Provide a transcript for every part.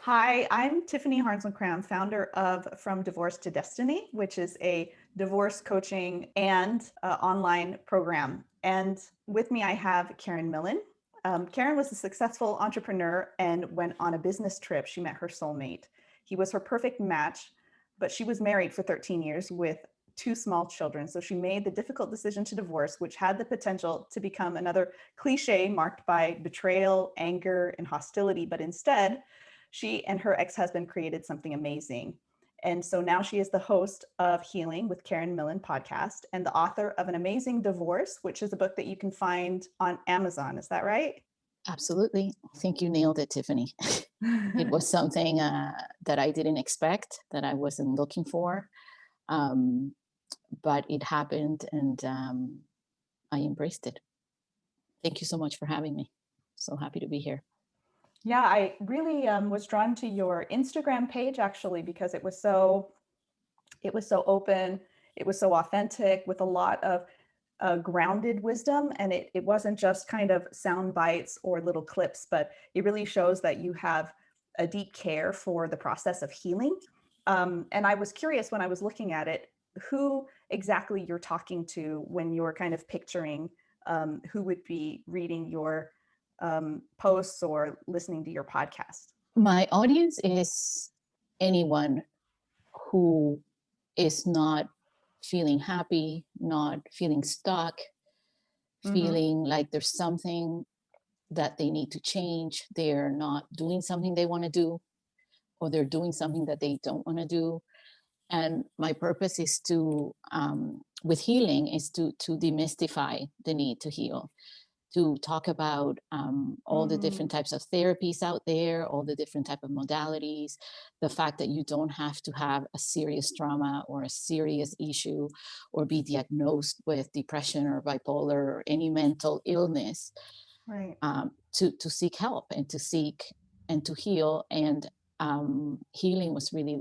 Hi, I'm Tiffany Harnsland-Crown, founder of From Divorce to Destiny, which is a divorce coaching and online program. And with me, I have Karen Millon. Karen was a successful entrepreneur and went on a business trip. She met her soulmate. He was her perfect match, but she was married for 13 years with two small children. So she made the difficult decision to divorce, which had the potential to become another cliche marked by betrayal, anger, and hostility. But instead, she and her ex-husband created something amazing. And so now she is the host of Healing with Karen Millon podcast and the author of An Amazing Divorce, which is a book that you can find on Amazon. Is that right? Absolutely. I think you nailed it, Tiffany. It was something that I didn't expect, that I wasn't looking for. But it happened and I embraced it. Thank you so much for having me. So happy to be here. Yeah, I really was drawn to your Instagram page actually because it was so open, it was so authentic with a lot of grounded wisdom, and it wasn't just kind of sound bites or little clips, but it really shows that you have a deep care for the process of healing. And I was curious when I was looking at it, who exactly you're talking to when you're kind of picturing who would be reading your posts or listening to your podcast. My audience is anyone who is not feeling happy, not feeling stuck, Mm-hmm. feeling like there's something that they need to change. They're not doing something they want to do, or they're doing something that they don't want to do. And my purpose is to, with healing, is to demystify the need to heal, to talk about all the Mm-hmm. different types of therapies out there, all the different type of modalities, the fact that you don't have to have a serious trauma or a serious issue or be diagnosed with depression or bipolar or any mental illness Right. to seek help and to heal. And healing was really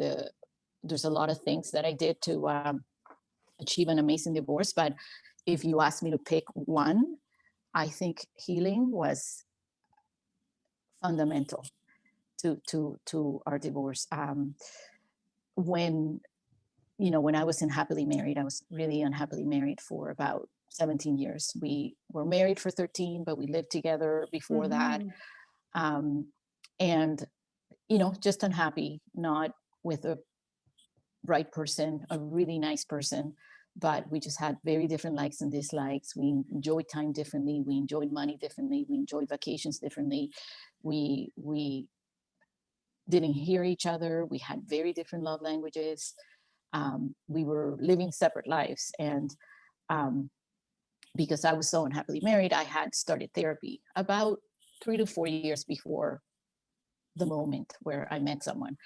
there's a lot of things that I did to achieve an amazing divorce. But if you ask me to pick one, I think healing was fundamental to our divorce. When when I was unhappily married, I was really unhappily married for about 17 years. We were married for 13, but we lived together before that. Mm-hmm. Um, and just unhappy, not with a right person, a really nice person, but we just had very different likes and dislikes. We enjoyed time differently. We enjoyed money differently. We enjoyed vacations differently. We didn't hear each other. We had very different love languages. We were living separate lives, and um, because I was so unhappily married, I had started therapy about 3 to 4 years before the moment where I met someone.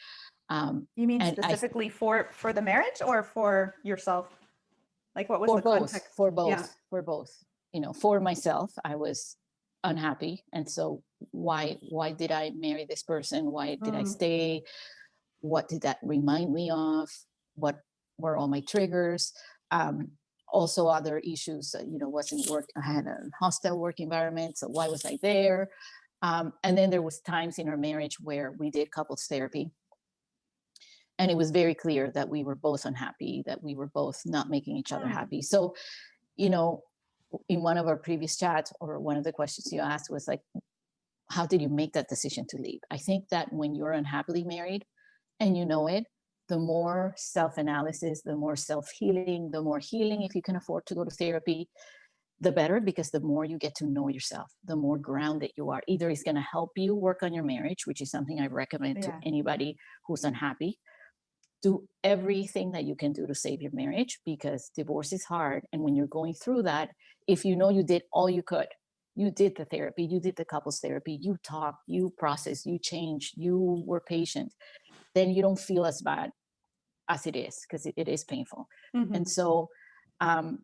You mean And I specifically for the marriage or for yourself? Like what was for the both, context? for Yeah. both, for both. For myself, I was unhappy, and so why did I marry this person? Why did I Mm, stay? What did that remind me of? What were all my triggers? Um, Also, other issues. Wasn't work. I had a hostile work environment, so why was I there? And then there was times in our marriage where we did couples therapy, and it was very clear that we were both unhappy, that we were both not making each other mm, happy. So, you know, in one of our previous chats, or one of the questions you asked was like, how did you make that decision to leave? I think that when you're unhappily married and you know it, the more self-analysis, the more self-healing, the more healing, if you can afford to go to therapy, the better, because the more you get to know yourself, the more grounded you are. Either it's going to help you work on your marriage, which is something I recommend to yeah. anybody who's unhappy. Do everything that you can do to save your marriage, because divorce is hard. And when you're going through that, if you know you did all you could, you did the therapy, you did the couples therapy, you talked, you processed, you changed, you were patient, then you don't feel as bad as it is, because it is painful. And Mm-hmm. so um,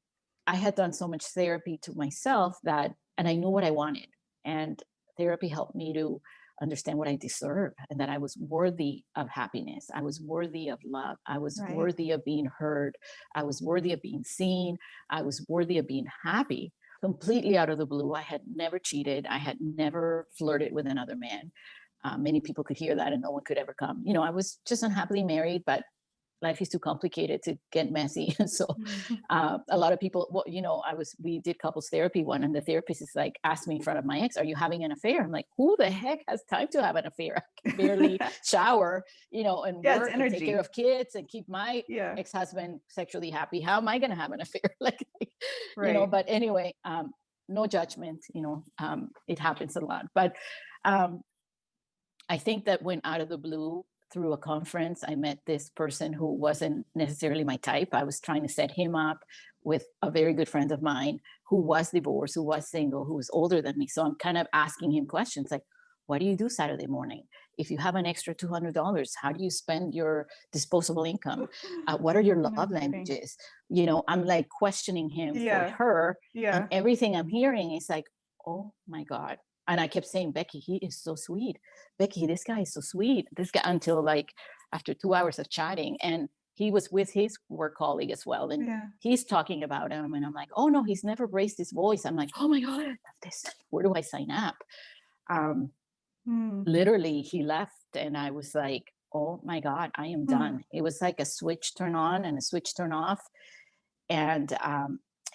I had done so much therapy to myself and I knew what I wanted. And therapy helped me to understand what I deserve, and that I was worthy of happiness. I was worthy of love. I was Right. worthy of being heard. I was worthy of being seen. I was worthy of being happy. Completely out of the blue. I had never cheated. I had never flirted with another man. Many people could hear that and no one could ever come. You know, I was just unhappily married, but life is too complicated to get messy. And so a lot of people, well, you know, we did couples therapy one, and the therapist is like, asked me in front of my ex, are you having an affair? I'm like, who the heck has time to have an affair? I can barely shower, you know, and Yeah, it's work and take care energy. of kids and keep my Yeah, ex-husband sexually happy. How am I going to have an affair? Like, you know, right. but anyway, no judgment, you know, it happens a lot. But um, I think that when out of the blue through a conference, I met this person who wasn't necessarily my type. I was trying to set him up with a very good friend of mine who was divorced, who was single, who was older than me. So I'm kind of asking him questions like, what do you do Saturday morning? If you have an extra $200, how do you spend your disposable income? What are your No love kidding. languages? You know, I'm like questioning him for Yeah, her. And yeah. everything I'm hearing is like, oh my God. And I kept saying, Becky, he is so sweet. Becky, this guy is so sweet. This guy, until like after 2 hours of chatting. And he was with his work colleague as well. And Yeah. he's talking about him. And I'm like, oh no, he's never raised his voice. I'm like, oh my God, I love this. Where do I sign up? Um, Hmm. Literally, he left. And I was like, oh my God, I am Hmm. done. It was like a switch turn on and a switch turn off. And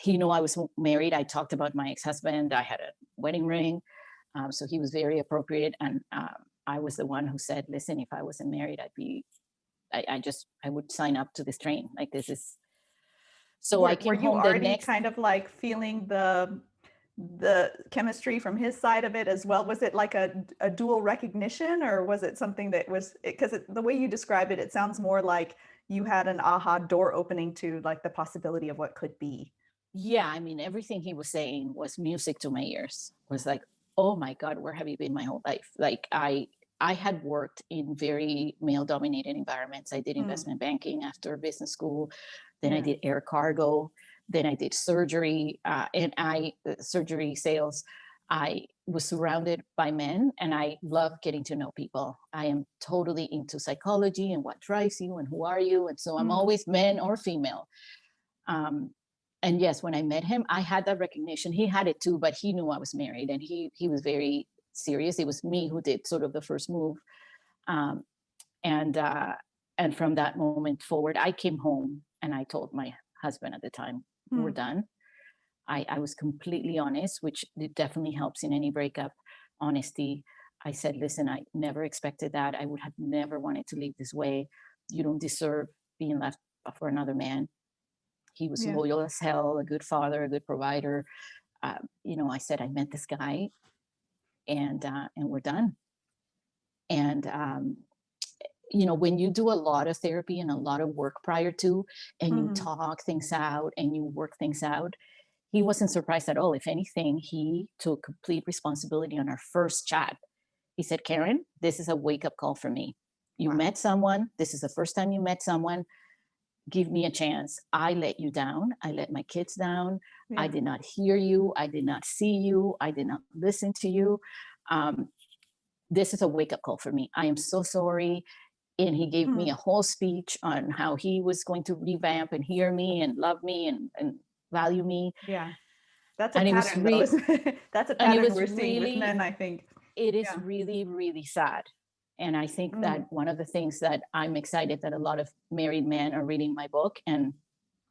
he knew I was married. I talked about my ex-husband. I had a wedding ring. So he was very appropriate. And I was the one who said, listen, if I wasn't married, I would sign up to this train. Like this is, so I Were came you home the already next, kind of like feeling the chemistry from his side of it as well? Was it like a dual recognition, or was it something that was, because the way you describe it, it sounds more like you had an aha door opening to like the possibility of what could be. yeah, I mean, everything he was saying was music to my ears. It was like, oh my God, where have you been my whole life? Like I had worked in very male dominated environments. I did Hmm. investment banking after business school. Then I Yeah. did air cargo. Then I did surgery surgery sales. I was surrounded by men and I love getting to know people. I am totally into psychology and what drives you and who are you. And so I'm Hmm. always men or female. Um, and yes, when I met him, I had that recognition. He had it too, but he knew I was married, and he was very serious. It was me who did sort of the first move, um, and uh, and from that moment forward, I came home and I told my husband at the time, "We're Hmm. done." I was completely honest, which it definitely helps in any breakup. Honesty. I said, "Listen, I never expected that. I would have never wanted to leave this way. You don't deserve being left for another man." He was Yeah. loyal as hell, a good father, a good provider. You know, I said I met this guy, and we're done. And you know, when you do a lot of therapy and a lot of work prior to, and you Hmm. talk things out and you work things out, he wasn't surprised at all. If anything, he took complete responsibility on our first chat. He said, Karen, this is a wake up call for me. You Wow. met someone. This is the first time you met someone. Give me a chance. I let you down. I let my kids down. I Yeah. did not hear you. I did not see you. I did not listen to you. Um, this is a wake up call for me. I am so sorry. And he gave me Hmm. a whole speech on how he was going to revamp and hear me and love me and value me. Yeah. That's a And it was pattern though, re- isn't it? That's a and it pattern was we're seeing with really, men, I think. it is Yeah. really, really sad. And I think that Mm. one of the things that I'm excited that a lot of married men are reading my book, and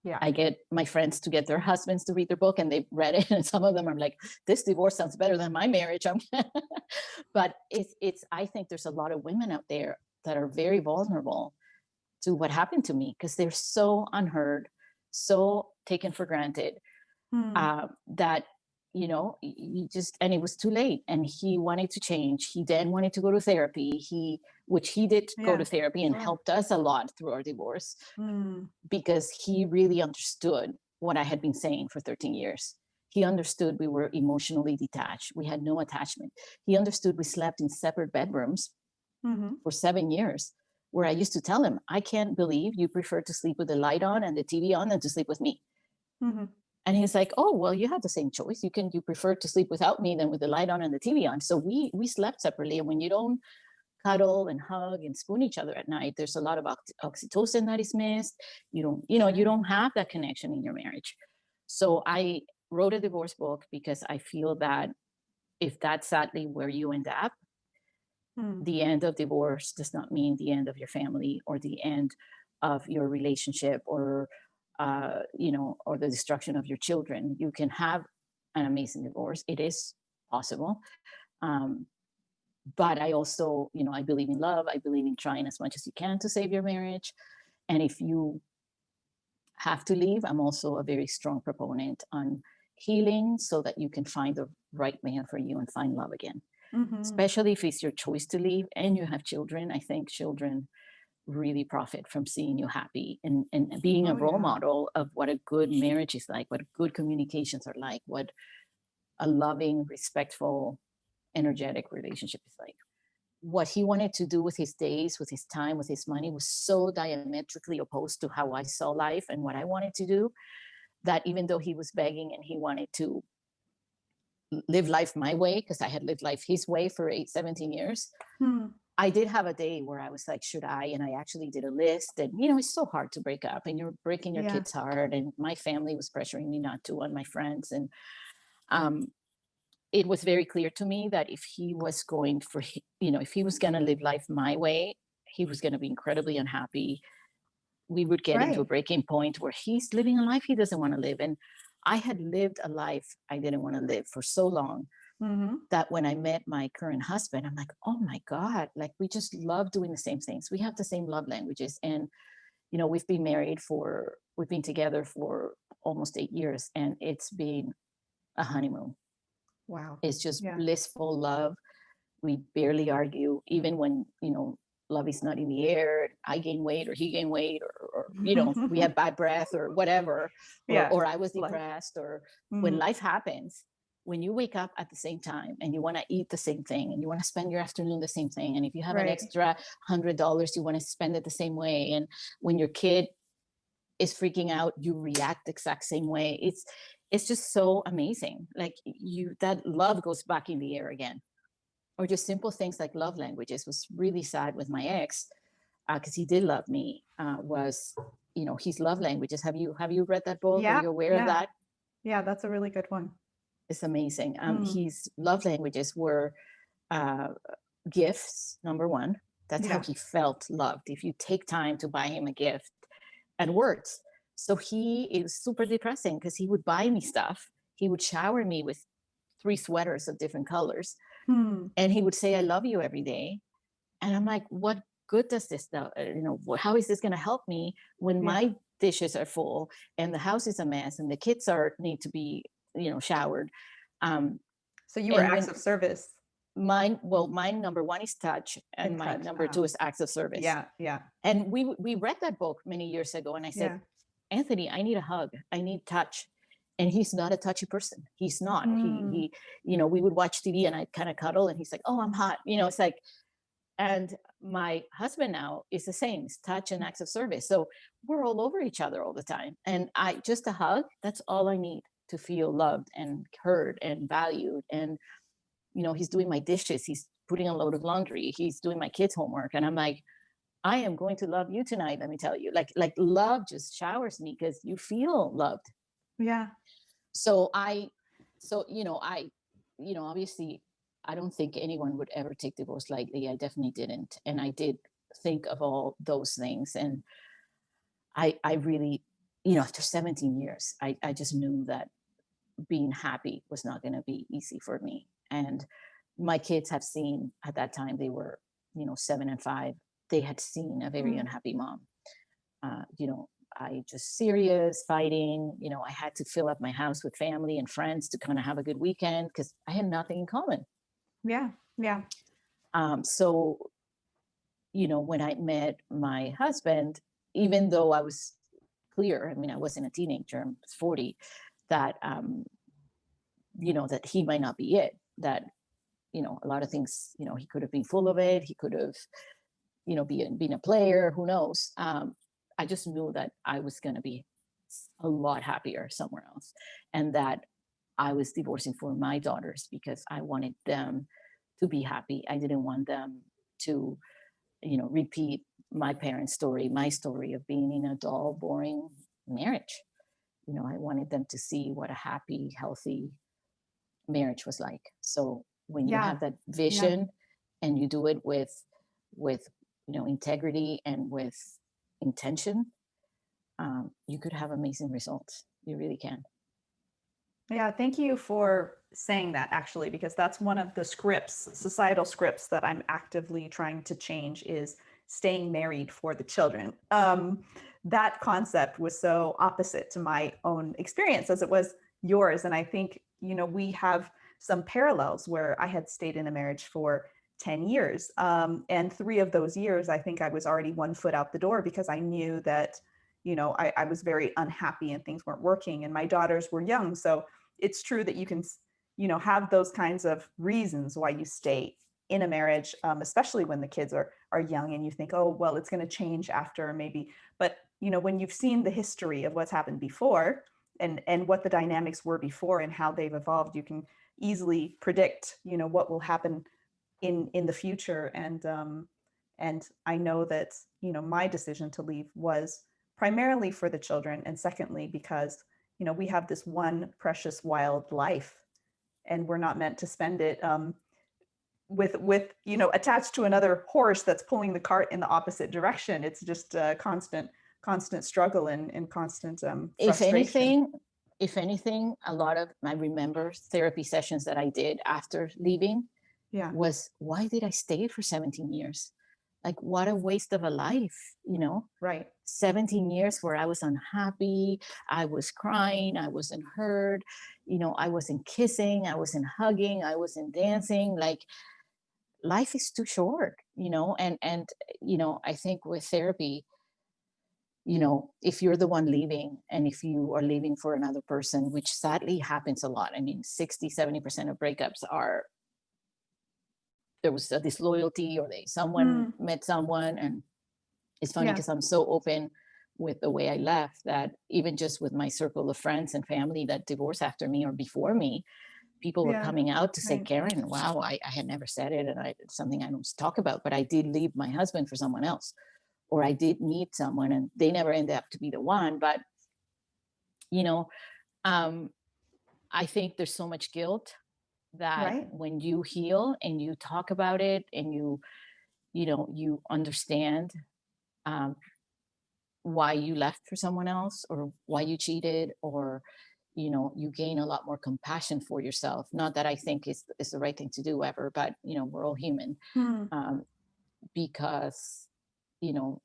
Yeah. I get my friends to get their husbands to read their book, and they've read it, and some of them are like, "This divorce sounds better than my marriage." But it's. I think there's a lot of women out there that are very vulnerable to what happened to me because they're so unheard, so taken for granted, Hmm. that you know you just, and it was too late. And he wanted to change. He then wanted to go to therapy. Which he did go to Yeah. therapy and Sure. helped us a lot through our divorce Mm. because he really understood what I had been saying for 13 years. He understood we were emotionally detached. We had no attachment. He understood we slept in separate bedrooms Hmm. for 7 years, where I used to tell him, I can't believe you prefer to sleep with the light on and the TV on than to sleep with me. Hmm. And he's like, oh, well, you have the same choice. You prefer to sleep without me than with the light on and the TV on. So we slept separately. And when you don't cuddle and hug and spoon each other at night, there's a lot of oxytocin that is missed. You Sure. don't have that connection in your marriage. So I wrote a divorce book because I feel that if that's sadly where you end up, Hmm. The end of divorce does not mean the end of your family or the end of your relationship, or or the destruction of your children. You can have an amazing divorce. It is possible. Um, but I also, I believe in love. I believe in trying as much as you can to save your marriage. And if you have to leave, I'm also a very strong proponent on healing so that you can find the right man for you and find love again. Hmm. Especially if it's your choice to leave and you have children. I think children really profit from seeing you happy, and being a Oh role yeah. model of what a good marriage is like, what good communications are like, what a loving, respectful, energetic relationship is like. What he wanted to do with his days, with his time, with his money was so diametrically opposed to how I saw life and what I wanted to do, that even though he was begging and he wanted to live life my way, because I had lived life his way for 17 years, Hmm. I did have a day where I was like, should I? And I actually did a list. And, it's so hard to break up, and you're breaking your Yeah. kids' heart. And my family was pressuring me not to, and my friends. And um, it was very clear to me that if he was going for, if he was going to live life my way, he was going to be incredibly unhappy. We would get into a Right. breaking point where he's living a life he doesn't want to live. And I had lived a life I didn't want to live for so long, Hmm. that when I met my current husband, I'm like, oh my God, like we just love doing the same things. We have the same love languages. And, we've been together for almost 8 years, and it's been a honeymoon. Wow. It's just Yeah. blissful love. We barely argue, even when, love is not in the air. I gain weight or he gained weight, or we have bad breath or whatever, or, Yeah. or I was Life. depressed, or when Hmm. life happens, when you wake up at the same time and you want to eat the same thing and you want to spend your afternoon the same thing. And if you have an Right. extra $100, you want to spend it the same way. And when your kid is freaking out, you react the exact same way. It's just so amazing. Like that love goes back in the air again. Or just simple things like love languages. Was really sad with my ex, because he did love me. Was his love languages. Have you read that book? Are Yeah. you aware of Yeah. that? Yeah. That's a really good one. It's amazing. Mm. His love languages were uh, gifts, number one. That's how Yeah. he felt loved. If you take time to buy him a gift, and words. So he is super depressing because he would buy me stuff. He would shower me with 3 sweaters of different colors, Hmm. and he would say, I love you every day. And I'm like, what good does this, how is this going to help me when Yeah. my dishes are full and the house is a mess and the kids need to be, showered. Um, So you were and acts when of service mine number one is touch, and and my touch. number two is acts of service. Yeah. Yeah. And we read that book many years ago, and I said, Yeah. Anthony, I need a hug. I need touch. And he's not a touchy person. He's not. Mm. We would watch TV and I'd kind of cuddle, and he's like, oh, I'm hot. It's like, and my husband now is the same. It's touch and acts of service. So we're all over each other all the time. And just a hug, that's all I need to feel loved and heard and valued. And, he's doing my dishes. He's putting a load of laundry. He's doing my kids' homework. And I'm like, I am going to love you tonight. Let me tell you, like love just showers me because you feel loved. Yeah. So obviously, I don't think anyone would ever take divorce lightly. I definitely didn't, and I did think of all those things, and I really, after 17 years, I just knew that being happy was not going to be easy for me. And my kids have seen, at that time they were 7 and 5. They had seen a very Mm. unhappy mom. I just serious fighting. I had to fill up my house with family and friends to kind of have a good weekend because I had nothing in common. Yeah. Yeah. So when I met my husband, even though I was clear, I mean, I wasn't a teenager, I was 40, that that he might not be it. That a lot of things, he could have been full of it. He could have, been a player. Who knows? I just knew that I was going to be a lot happier somewhere else, and that I was divorcing for my daughters because I wanted them to be happy. I didn't want them to, repeat my parents' story, my story of being in a dull, boring marriage. I wanted them to see what a happy, healthy marriage was like. So when you Yeah. have that Yeah. vision and you do it with integrity and with intention, you could have amazing results. You really can. Yeah, thank you for saying that, actually, because that's one of the scripts, societal scripts, that I'm actively trying to change, is staying married for the children. That concept was so opposite to my own experience as it was yours. And I think, we have some parallels where I had stayed in a marriage for 10 years. And 3 of those years, I think I was already 1 foot out the door, because I knew that, I was very unhappy and things weren't working and my daughters were young. So it's true that you can, have those kinds of reasons why you stay in a marriage, especially when the kids are young and you think, oh, well, it's going to change after, maybe. But, when you've seen the history of what's happened before, and what the dynamics were before and how they've evolved, you can easily predict, what will happen in the future. And I know that, my decision to leave was primarily for the children, and secondly because, we have this one precious wild life, and we're not meant to spend it with attached to another horse that's pulling the cart in the opposite direction. It's just a constant struggle and constant If frustration. anything, a lot of, I remember therapy sessions that I did after leaving Yeah. was, why did I stay for 17 years? Like, what a waste of a life, Right. 17 years where I was unhappy, I was crying, I wasn't heard, I wasn't kissing, I wasn't hugging, I wasn't dancing. Like, life is too short, and I think with therapy, if you're the one leaving, and if you are leaving for another person, which sadly happens a lot. I mean, 60-70% of breakups are, there was a disloyalty, or someone met someone. And it's funny Yeah. because I'm so open with the way I left, that even just with my circle of friends and family that divorced after me or before me, people were Yeah. coming out to say, Right. Karen, wow, I had never said it, and it's something I don't talk about, but I did leave my husband for someone else, or I did meet someone, and they never ended up to be the one. But you know um, I think there's so much guilt that Right. when you heal and you talk about it, and you understand um, why you left for someone else, or why you cheated, or you gain a lot more compassion for yourself. Not that I think is the right thing to do ever, but we're all human. Hmm. um, because you know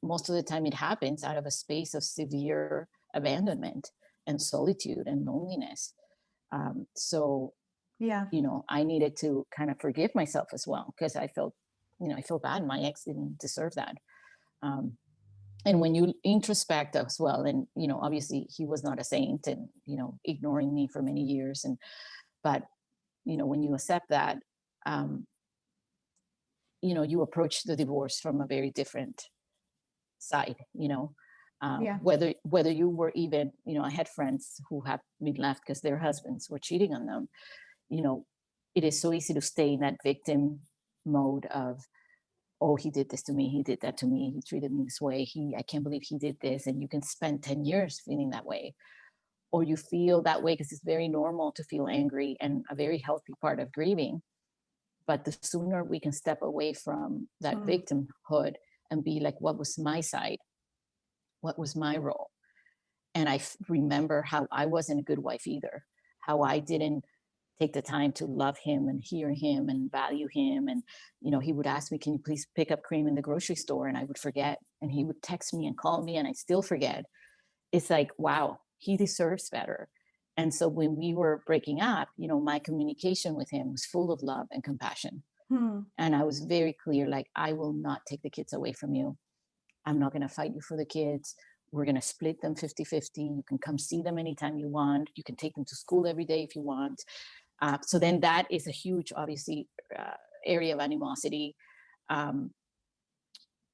most of the time it happens out of a space of severe abandonment and solitude and loneliness. So Yeah. I needed to kind of forgive myself as well, because I felt bad. My ex didn't deserve that. um, and when you introspect as well, and obviously he was not a saint, and ignoring me for many years, and but when you accept that, um, you approach the divorce from a very different side. Yeah. Whether you were even, I had friends who have been left because their husbands were cheating on them. you know it is so easy to stay in that victim mode of, oh, he did this to me, he did that to me, he treated me this way, I can't believe he did this. And you can spend 10 years feeling that way, or you feel that way because it's very normal to feel angry and a very healthy part of grieving. But the sooner we can step away from that Hmm. victimhood and be like, what was my side, what was my role? And remember how I wasn't a good wife either, how I didn't take the time to love him and hear him and value him. And he would ask me, can you please pick up cream in the grocery store? And I would forget, and he would text me and call me and I still forget. It's like, wow, he deserves better. And so when we were breaking up, my communication with him was full of love and compassion. Hmm. And I was very clear, like, I will not take the kids away from you. I'm not going to fight you for the kids. We're going to split them 50-50. You can come see them anytime you want. You can take them to school every day if you want. So then that is a huge, obviously, area of animosity. Um,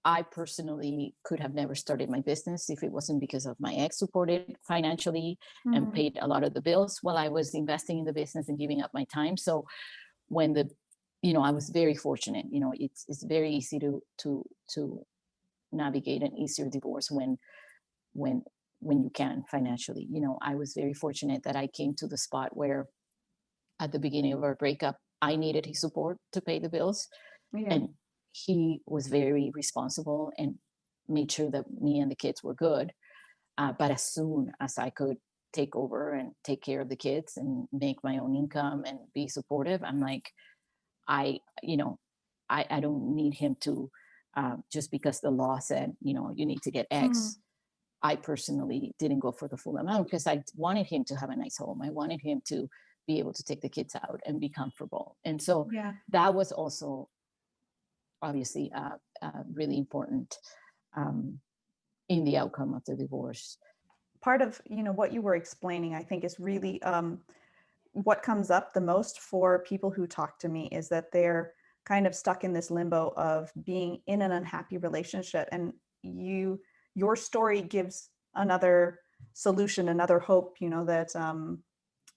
I personally could have never started my business if it wasn't because of my ex supported financially and Hmm. paid a lot of the bills while I was investing in the business and giving up my time. So when I was very fortunate. It's very easy to navigate an easier divorce when when you can financially. I was very fortunate that I came to the spot where at the beginning of our breakup, I needed his support to pay the bills. Yeah. And he was very responsible and made sure that me and the kids were good. But as soon as I could take over and take care of the kids and make my own income and be supportive, I'm like, I, you know, I don't need him to, just because the law said, you need to get Mm. X. I personally didn't go for the full amount because I wanted him to have a nice home. I wanted him to be able to take the kids out and be comfortable. And so Yeah. that was also obviously really important um, in the outcome of the divorce. Part of, what you were explaining, I think is really what comes up the most for people who talk to me is that they're kind of stuck in this limbo of being in an unhappy relationship. And your story gives another solution, another hope,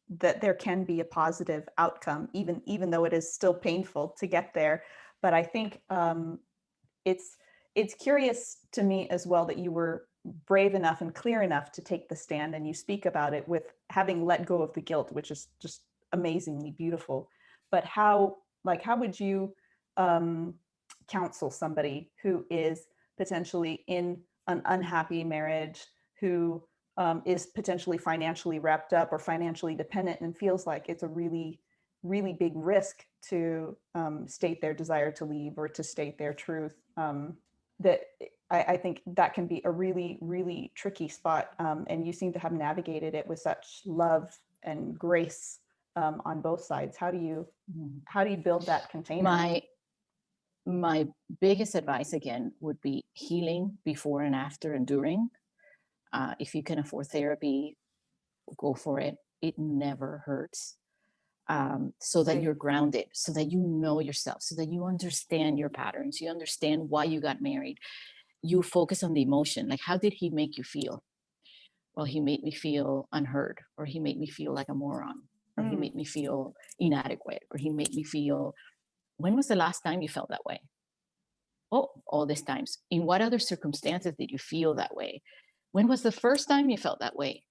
that there can be a positive outcome, even though it is still painful to get there. But I think it's it's curious to me as well that you were brave enough and clear enough to take the stand, and you speak about it with having let go of the guilt, which is just amazingly beautiful. But how would you um, counsel somebody who is potentially in an unhappy marriage, who is potentially financially wrapped up or financially dependent and feels like it's a really really big risk to state their desire to leave or to state their truth? That I think that can be a really, really tricky spot. And you seem to have navigated it with such love and grace on both sides. Mhm. How do you build that container? My biggest advice again would be healing before and after and during. If you can afford therapy, go for it. It never hurts. So that Right. you're grounded, so that you know yourself, so that you understand your patterns, you understand why you got married. You focus on the emotion. Like, how did he make you feel? Well, he made me feel unheard, or he made me feel like a moron, or he Mm. made me feel inadequate, or he made me feel. When was the last time you felt that way? Oh, all these times. In what other circumstances did you feel that way? When was the first time you felt that way?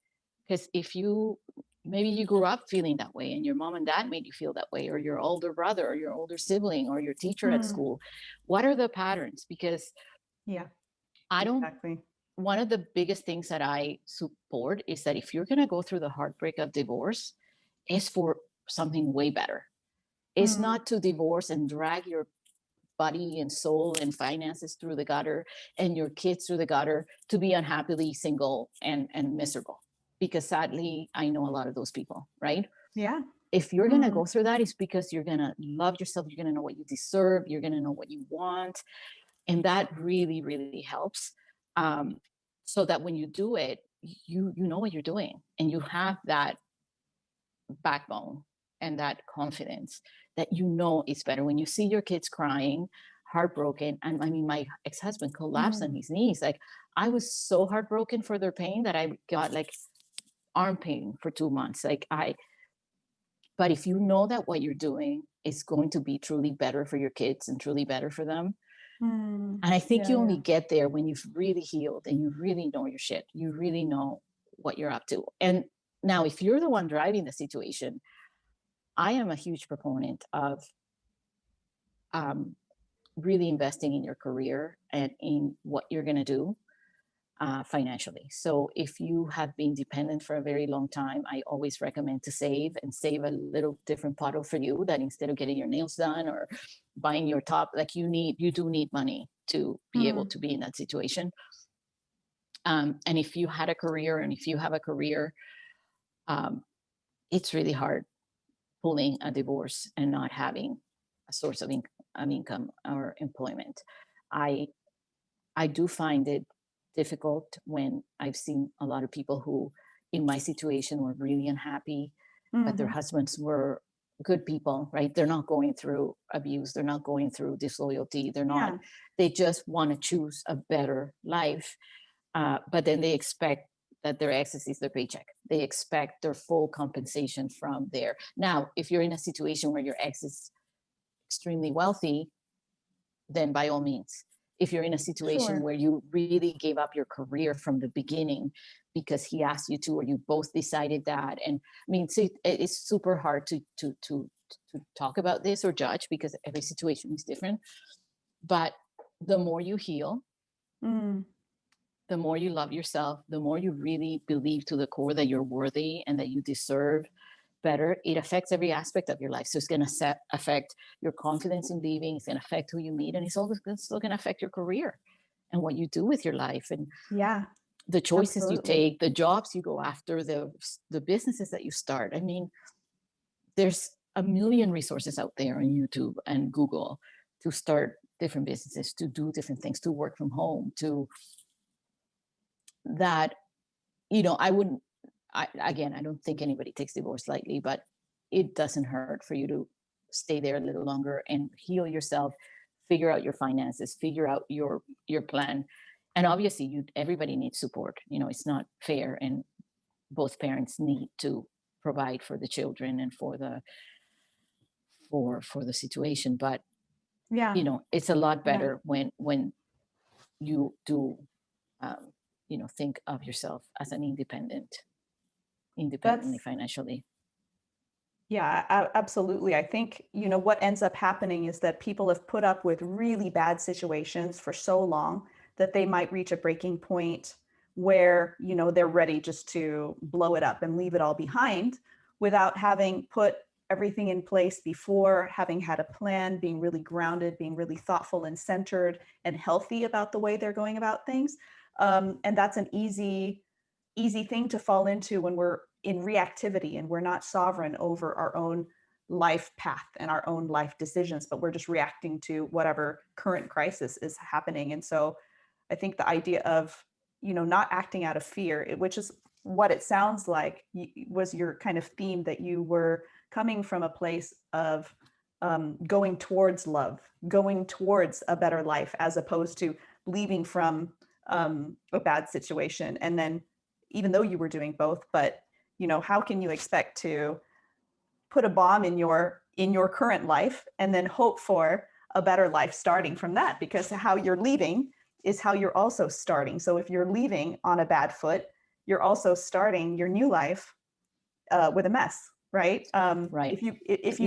Because if you maybe you grew up feeling that way and your mom and dad made you feel that way, or your older brother or your older sibling or your teacher at Mm. school, what are the patterns? Because Yeah, I don't, exactly. one of the biggest things that I support is that if you're going to go through the heartbreak of divorce, it's for something way better. It's Mm. not to divorce and drag your body and soul and finances through the gutter and your kids through the gutter to be unhappily single and miserable, because sadly I know a lot of those people, right? Yeah. If you're going to Mm. go through that, it's because you're going to love yourself, you're going to know what you deserve, you're going to know what you want, and that really really helps, um, so that when you do it, you know what you're doing and you have that backbone and that confidence that you know it's better. When you see your kids crying, heartbroken, and I mean, my ex-husband collapsed on Mm. his knees. Like, I was so heartbroken for their pain that I got like arm pain for 2 months. But if you know that what you're doing is going to be truly better for your kids and truly better for them, Mm. and I think Yeah, you yeah. only get there when you've really healed and you really know your shit, you really know what you're up to. And now, if you're the one driving the situation, I am a huge proponent of um, really investing in your career and in what you're going to do financially. So, if you have been dependent for a very long time, I always recommend to save and save a little different puddle for you, that instead of getting your nails done or buying your top, like you do need money to be able Mm. to be in that situation. And if you had a career and if you have a career, um, it's really hard pulling a divorce and not having a source of income or employment. I I do find it difficult when I've seen a lot of people who, in my situation, were really unhappy, but their Mhm. husbands were good people, right? They're not going through abuse, they're not going through disloyalty, Yeah. they just want to choose a better life. But then they expect that their excess is their paycheck. They expect their full compensation from there. Now, if you're in a situation where your ex is extremely wealthy, then by all means. If you're in a situation Sure. where you really gave up your career from the beginning because he asked you to, or you both decided that, and I mean, it's super hard to to talk about this or judge, because every situation is different. But the more you heal, Mm. the more you love yourself, the more you really believe to the core that you're worthy and that you deserve better, it affects every aspect of your life. So it's going to affect your confidence in living, it's going to affect who you meet, and it's still going to affect your career and what you do with your life, and Yeah, the choices you absolutely. take, the jobs you go after, the businesses that you start. I mean, there's a million resources out there on YouTube and Google to start different businesses, to do different things, to work from home, to that, I wouldn't, again, I don't think anybody takes divorce lightly, but it doesn't hurt for you to stay there a little longer and heal yourself, figure out your finances, figure out your plan. And obviously everybody needs support. It's not fair, and both parents need to provide for the children and for the situation. But Yeah, it's a lot yeah. better when you do think of yourself as an independently That's financially. Yeah, absolutely. I think, what ends up happening is that people have put up with really bad situations for so long that they might reach a breaking point where, they're ready just to blow it up and leave it all behind without having put everything in place before, having had a plan, being really grounded, being really thoughtful and centered and healthy about the way they're going about things. And that's an easy thing to fall into when we're in reactivity and we're not sovereign over our own life path and our own life decisions, but we're just reacting to whatever current crisis is happening. And so I think the idea of, not acting out of fear, which is what it sounds like was your kind of theme, that you were coming from a place of going towards love, going towards a better life, as opposed to leaving from a bad situation. And then, even though you were doing both, but how can you expect to put a bomb in your current life and then hope for a better life starting from that? Because how you're leaving is how you're also starting. So if you're leaving on a bad foot, you're also starting your new life with a mess, right? Right. If you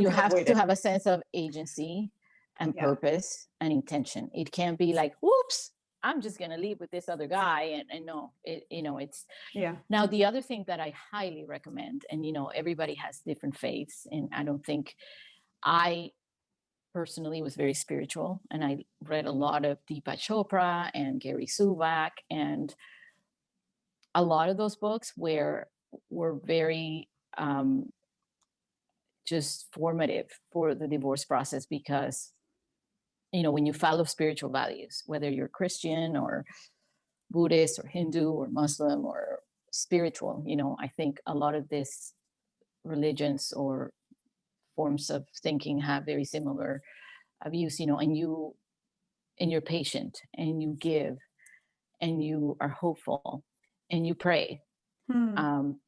You can have avoid to it. have a sense of agency and Yeah. purpose and intention. It can't be like, whoops, I'm just going to leave with this other guy. And no, it's. Yeah. Now, the other thing that I highly recommend, and everybody has different faiths, and I don't think, I personally was very spiritual, and I read a lot of Deepak Chopra and Gary Suvak, and a lot of those books were very just formative for the divorce process, because when you follow spiritual values, whether you're Christian or Buddhist or Hindu or Muslim or spiritual, I think a lot of these religions or forms of thinking have very similar views, and you're patient and you give and you are hopeful and you pray. Hmm. um,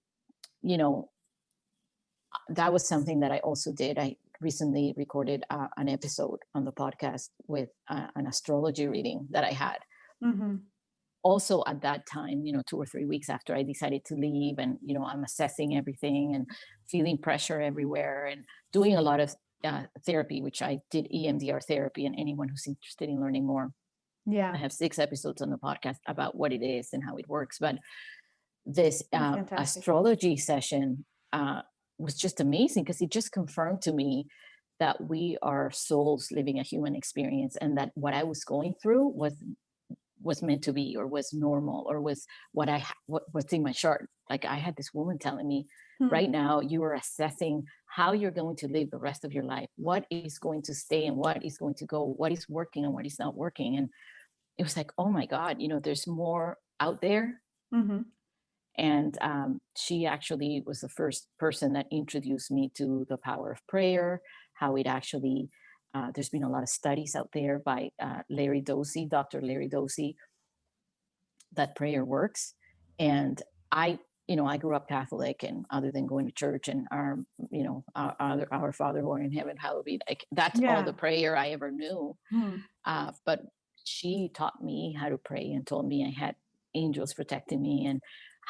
you know that was something that I also did. I recently recorded an episode on the podcast with an astrology reading that I had. Mm-hmm. Also at that time, 2 or 3 weeks after I decided to leave, and I'm assessing everything and feeling pressure everywhere and doing a lot of therapy, which I did EMDR therapy. And anyone who's interested in learning more, Yeah. I have 6 episodes on the podcast about what it is and how it works. But this Oh, fantastic. astrology session was just amazing, because it just confirmed to me that we are souls living a human experience, and that what I was going through was meant to be, or was normal, or was what's in my chart. Like, I had this woman telling me, Hmm. right now you are assessing how you're going to live the rest of your life, what is going to stay and what is going to go, what is working and what is not working. And it was like, oh my God, there's more out there. Mm-hmm. And she actually was the first person that introduced me to the power of prayer, how it actually, there's been a lot of studies out there by Dr. Larry Dozy, that prayer works. And I grew up Catholic, and other than going to church and our Father who art in heaven, hallowed be, like, that's all the Yeah. prayer I ever knew. Hmm. But she taught me how to pray and told me I had angels protecting me, and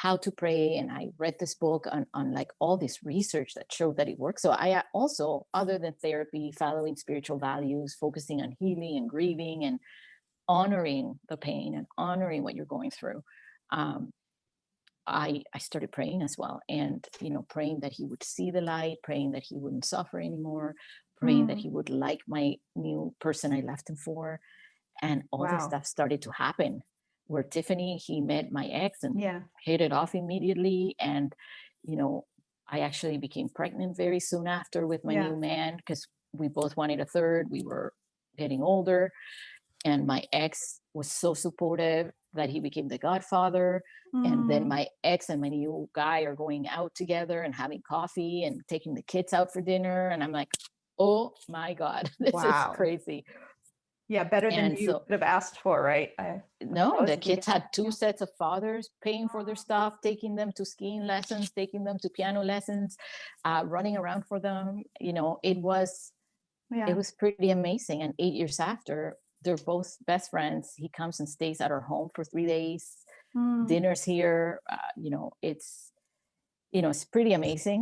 how to pray, and I read this book on like all this research that showed that it works. So I also, other than therapy, following spiritual values, focusing on healing and grieving and honoring the pain and honoring what you're going through, I started praying as well, and praying that he would see the light, praying that he wouldn't suffer anymore, praying that Mm, he would like my new person I left him for. And all this wow. stuff started to happen, where Tiffany, he met my ex and Yeah. hit it off immediately. And you know I actually became pregnant very soon after with my Yeah. new man, because we both wanted a third. We were getting older, and my ex was so supportive that he became the godfather. And then Mm, my ex and my new guy are going out together and having coffee and taking the kids out for dinner, and I'm like, oh my god, this is wow. crazy. Yeah, better than And you so could have asked for, right? no, the Supposedly, kids yeah. had two sets of fathers paying for their stuff, taking them to skiing lessons, taking them to piano lessons, running around for them. It Yeah. was pretty amazing. And 8 years after, they're both best friends. He comes and stays at our home for 3 days, Mm, dinners here. It's pretty amazing.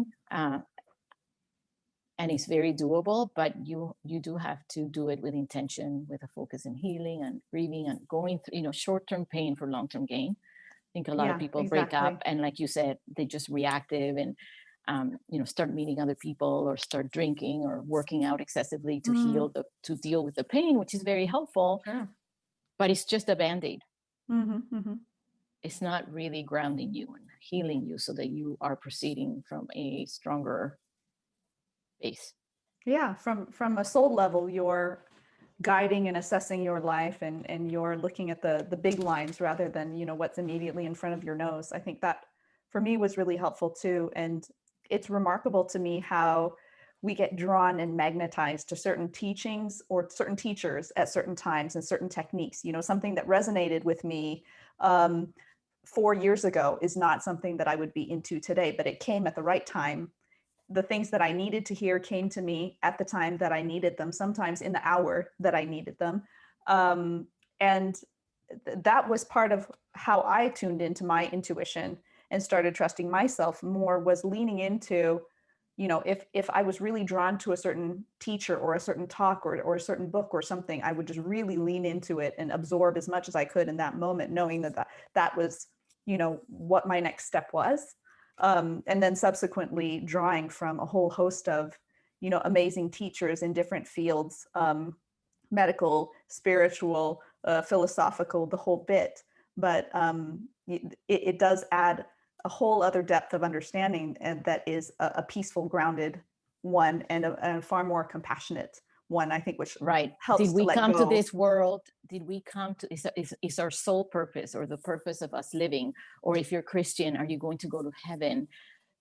And it's very doable, but you do have to do it with intention, with a focus in healing and grieving and going through short-term pain for long-term gain. I think a lot of yeah, people break up, exactly. and like you said, they just reactive and start meeting other people or start drinking or working out excessively to Mm, to deal with the pain, which is very helpful, sure. but it's just a band-aid. Hmm, hmm. It's not really grounding you and healing you so that you are proceeding from a stronger base. Yeah, from a soul level, you're guiding and assessing your life, and you're looking at the big lines rather than, what's immediately in front of your nose. I think that for me was really helpful too. And it's remarkable to me how we get drawn and magnetized to certain teachings or certain teachers at certain times and certain techniques. Something that resonated with me 4 years ago is not something that I would be into today, but it came at the right time. The things that I needed to hear came to me at the time that I needed them, sometimes in the hour that I needed them. And that was part of how I tuned into my intuition and started trusting myself more, was leaning into, if I was really drawn to a certain teacher or a certain talk or a certain book or something, I would just really lean into it and absorb as much as I could in that moment, knowing that was, what my next step was. And then subsequently drawing from a whole host of, amazing teachers in different fields, medical, spiritual, philosophical, the whole bit. But it does add a whole other depth of understanding, and that is a peaceful, grounded one, and a far more compassionate one, I think, which Right. Did helps to we let come to go. this world? Did we come to, is our sole purpose or the purpose of us living? Or if you're Christian, are you going to go to heaven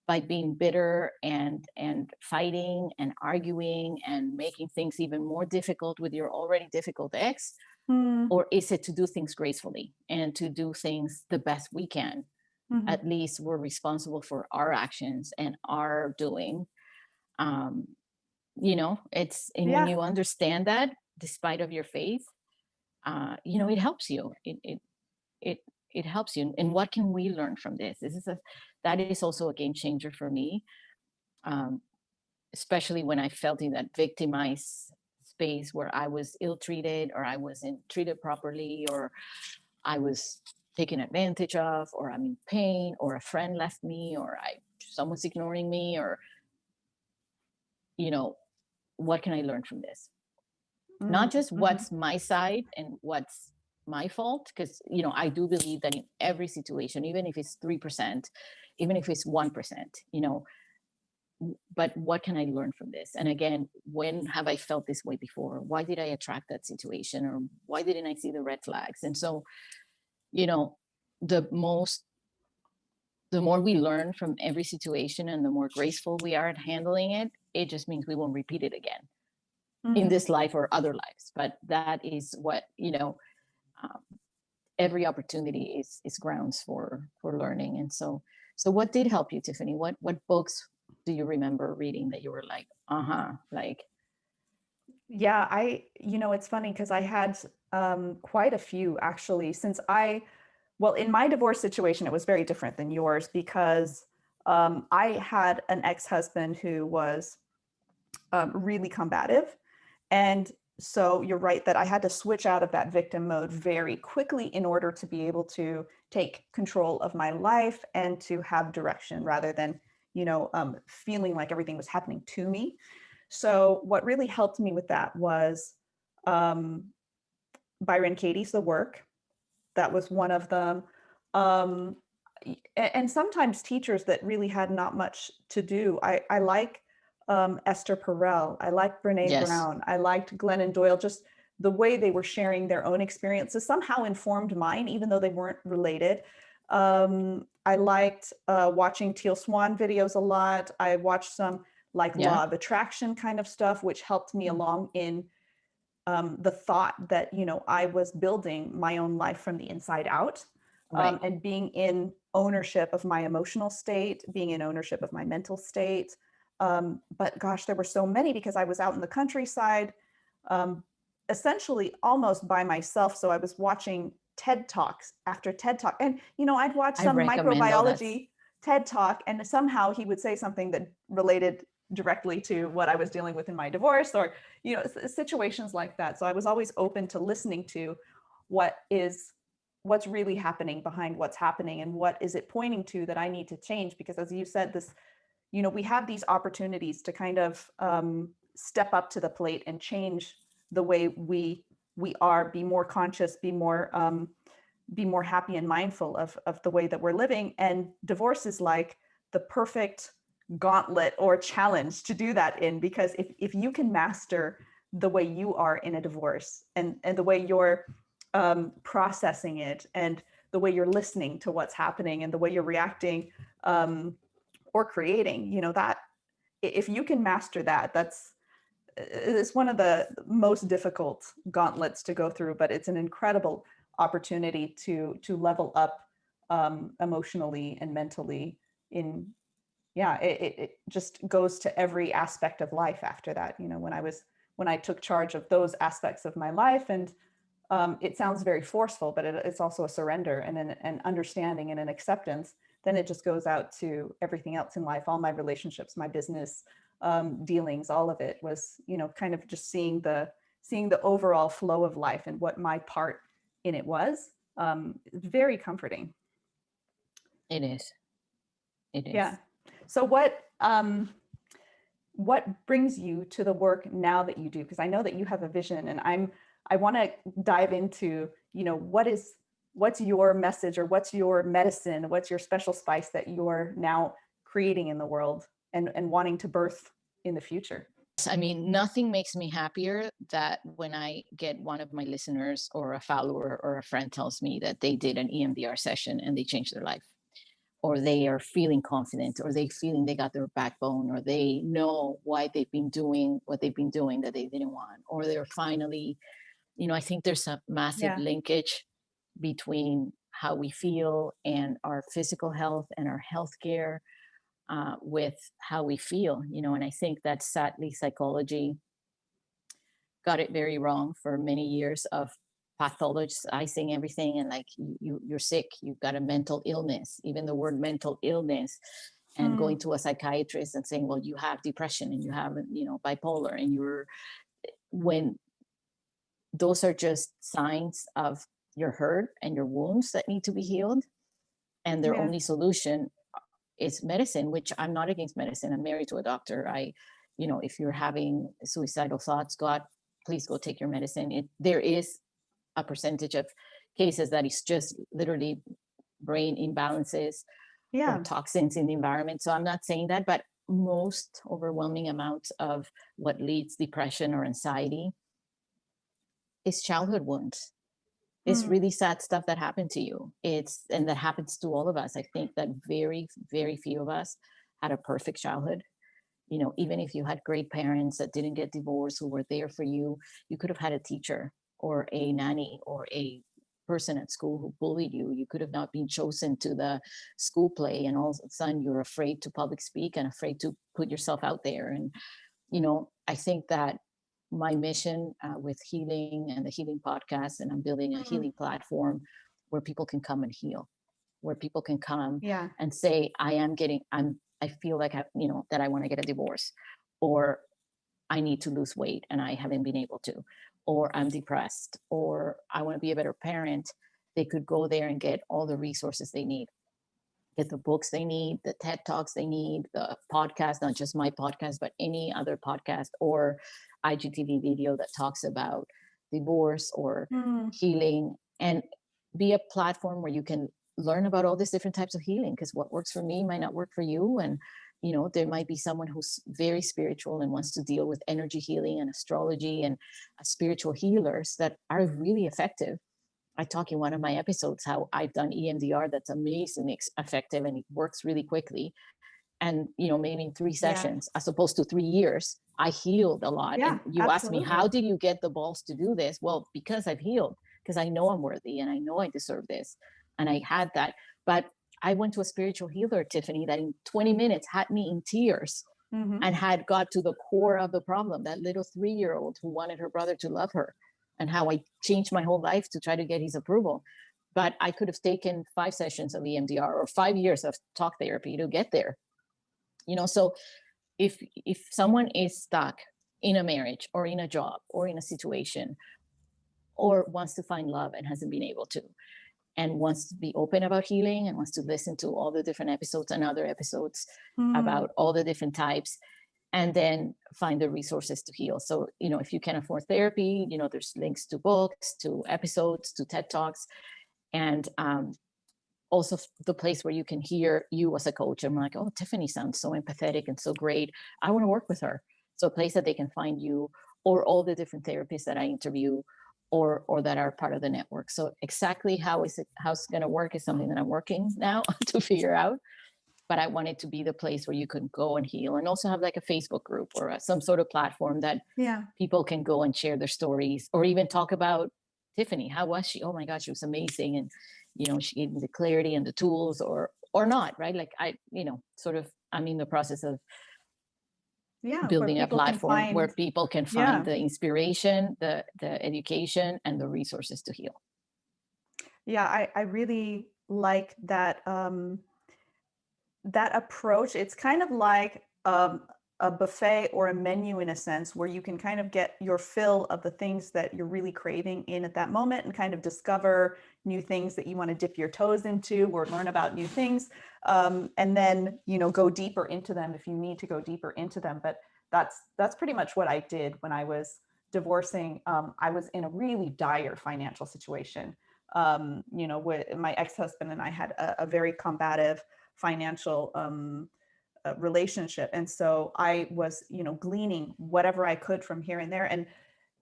by being bitter and fighting and arguing and making things even more difficult with your already difficult ex? Mm, Or is it to do things gracefully and to do things the best we can? mhm. At least we're responsible for our actions and our doing. Um, it's, and when Yeah. you understand that, despite of your faith, it helps you. It it helps you. And what can we learn from this? That is also a game changer for me, um, especially when I felt in that victimized space where I was ill treated, or I wasn't treated properly, or I was taken advantage of, or I'm in pain, or a friend left me, or someone's ignoring me, or you know what can I learn from this? Mm, Not just mhm. what's my side and what's my fault, because I do believe that in every situation, even if it's 3%, even if it's 1%, but what can I learn from this? And again, when have I felt this way before? Why did I attract that situation, or why didn't I see the red flags? And so, you know the most the more we learn from every situation, and the more graceful we are at handling it, it just means we won't repeat it again in Mhm. this life or other lives. But that is what, um, every opportunity is grounds for learning. And so what did help you, Tiffany? What books do you remember reading that you were like, uh-huh, like, Yeah, it's funny because I had quite a few actually, since I Well, in my divorce situation, it was very different than yours because I had an ex-husband who was really combative. And so you're right that I had to switch out of that victim mode very quickly in order to be able to take control of my life and to have direction rather than, feeling like everything was happening to me. So what really helped me with that was um, Byron Katie's The Work. That was one of them. Um, and sometimes teachers that really had not much to do. I like Esther Perel. I liked Brene Yes. Brown. I liked Glennon Doyle. Just the way they were sharing their own experiences somehow informed mine, even though they weren't related. I liked watching Teal Swan videos a lot. I watched some like Yeah. law of attraction kind of stuff, which helped me along in the thought that I was building my own life from the inside out, Right. and being in ownership of my emotional state, being in ownership of my mental state. But gosh, there were so many because I was out in the countryside, um, essentially almost by myself. So I was watching TED Talks after TED Talk, and I'd watch I some recommend all that. microbiology TED Talk, and somehow he would say something that related directly to what I was dealing with in my divorce, or situations like that. So I was always open to listening to what's really happening behind what's happening, and what is it pointing to that I need to change. Because as you said, we have these opportunities to kind of step up to the plate and change the way we are, be more conscious, be more happy and mindful of the way that we're living. And divorce is like the perfect gauntlet or challenge to do that in, because if you can master the way you are in a divorce, and the way you're processing it, and the way you're listening to what's happening, and the way you're reacting, or creating, that if you can master that, it's one of the most difficult gauntlets to go through, but it's an incredible opportunity to level up emotionally and mentally. It just goes to every aspect of life after that. When I took charge of those aspects of my life, and it sounds very forceful, but it's also a surrender and an understanding and an acceptance. Then it just goes out to everything else in life, all my relationships, my business dealings, all of it was, kind of just seeing the overall flow of life and what my part in it was. Very comforting. It is. It is. Yeah. So what brings you to the work now that you do? Because I know that you have a vision, and I want to dive into, what's your message, or what's your medicine, what's your special spice that you're now creating in the world, and wanting to birth in the future. I mean, nothing makes me happier that when I get one of my listeners or a follower or a friend tells me that they did an EMDR session and they changed their life, or they are feeling confident, or they feeling they got their backbone, or they know why they've been doing what they've been doing that they didn't want, or they're finally, I think there's a massive Yeah. linkage between how we feel and our physical health and our healthcare, with how we feel, and I think that sadly psychology got it very wrong for many years of pathologizing everything, and like you're sick, you've got a mental illness, even the word mental illness, and going to a psychiatrist and saying, well, you have depression and you have, bipolar, and you're, when those are just signs of your hurt and your wounds that need to be healed, and their Yeah. only solution is medicine, which I'm not against medicine. I'm married to a doctor. If you're having suicidal thoughts, God, please go take your medicine. There is a percentage of cases that is just literally brain imbalances or Yeah. toxins in the environment. So I'm not saying that, but most overwhelming amounts of what leads depression or anxiety is childhood wounds. It's really sad stuff that happened to you. And that happens to all of us. I think that very, very few of us had a perfect childhood. Even if you had great parents that didn't get divorced, who were there for you, you could have had a teacher or a nanny or a person at school who bullied you. You could have not been chosen to the school play, and all of a sudden you're afraid to public speak and afraid to put yourself out there. And, I think that my mission with healing and the healing podcast, and I'm building a healing platform, where people can come and heal, where people can come Yeah. and say, I feel like that I want to get a divorce, or I need to lose weight and I haven't been able to, or I'm depressed, or I want to be a better parent. They could go there and get all the resources they need, get the books they need, the TED Talks they need, the podcast, not just my podcast, but any other podcast or IGTV video that talks about divorce or Mm. healing, and be a platform where you can learn about all these different types of healing, because what works for me might not work for you. And there might be someone who's very spiritual and wants to deal with energy healing and astrology and spiritual healers that are really effective. I talk in one of my episodes how I've done EMDR that's amazingly effective and it works really quickly. And maybe in 3 sessions, as opposed to 3 years, I healed a lot. Yeah, And you asked me, absolutely. how did you get the balls to do this? Well, because I've healed, because I know I'm worthy and I know I deserve this. And I had that. But I went to a spiritual healer, Tiffany, that in 20 minutes had me in tears Mm-hmm. and had got to the core of the problem. That little 3-year-old who wanted her brother to love her, and how I changed my whole life to try to get his approval. But I could have taken 5 sessions of EMDR or 5 years of talk therapy to get there. So if someone is stuck in a marriage or in a job or in a situation, or wants to find love and hasn't been able to, and wants to be open about healing and wants to listen to all the different episodes and other episodes about all the different types, and then find the resources to heal. So, if you can afford therapy, there's links to books, to episodes, to TED Talks, and also the place where you can hear you as a coach. I'm like, oh, Tiffany sounds so empathetic and so great. I want to work with her. So a place that they can find you, or all the different therapists that I interview, or that are part of the network. So exactly how it's going to work is something that I'm working now to figure out. But I want it to be the place where you can go and heal, and also have like a Facebook group or some sort of platform that people can go and share their stories, or even talk about Tiffany. How was she? Oh my God, she was amazing. And, she gave me the clarity and the tools, or not, right? Like I'm in the process of building a platform where people can find the inspiration, the education, and the resources to heal. Yeah, I really like that that approach. It's kind of like a buffet or a menu in a sense, where you can kind of get your fill of the things that you're really craving in at that moment, and kind of discover new things that you want to dip your toes into, or learn about new things, and then go deeper into them if you need to go deeper into them. But that's pretty much what I did when I was divorcing. I was in a really dire financial situation. With my ex-husband and I had a very combative financial relationship. And so I was, gleaning whatever I could from here and there. And